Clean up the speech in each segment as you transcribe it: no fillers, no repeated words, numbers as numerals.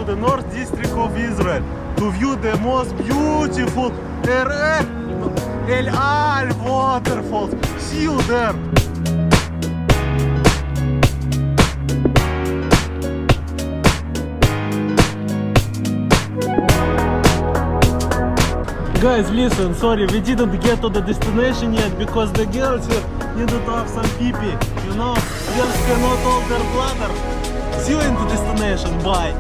to the North District of Israel to view the most beautiful El Al waterfalls. See you there. Guys, listen, sorry, we didn't get to the destination yet because the girls here needed to have some pee-pee. You know, girls cannot hold their bladder. See you in the destination, bye.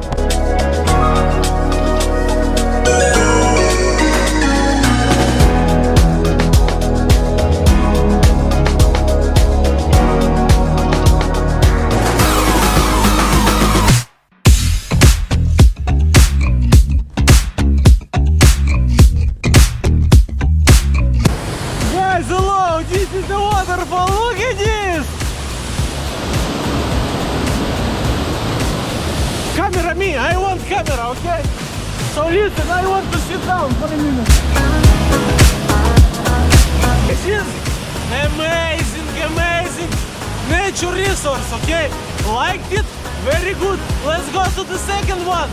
Guys, hello! This is the waterfall! Look at this! Camera me! I want camera, okay? So listen, I want to sit down for a minute. This is amazing nature resource, okay? Liked it? Very good. Let's go to the second one.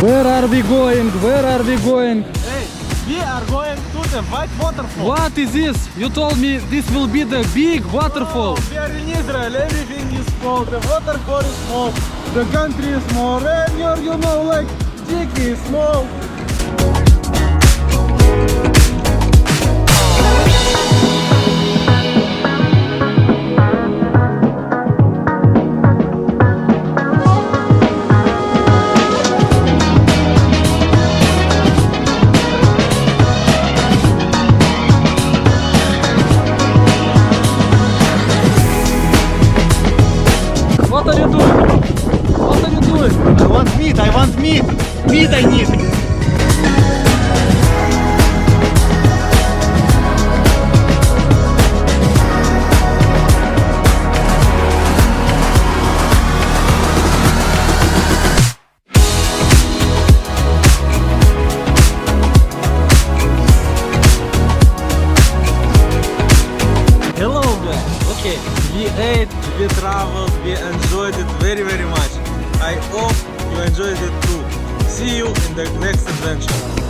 Where are we going? Where are we going? Hey, we are going to the white waterfall. What is this? You told me this will be the big waterfall. Oh, we are in Israel, everything is small, the waterfall is small, the country is small, and you're, you know, like, Tiki is small. What are you doing? What are you doing? I want meat, I want meat. Meat I need. Hello guys. Okay, we ate, we traveled, we enjoyed it very much. I hope you enjoyed it too. See you in the next adventure.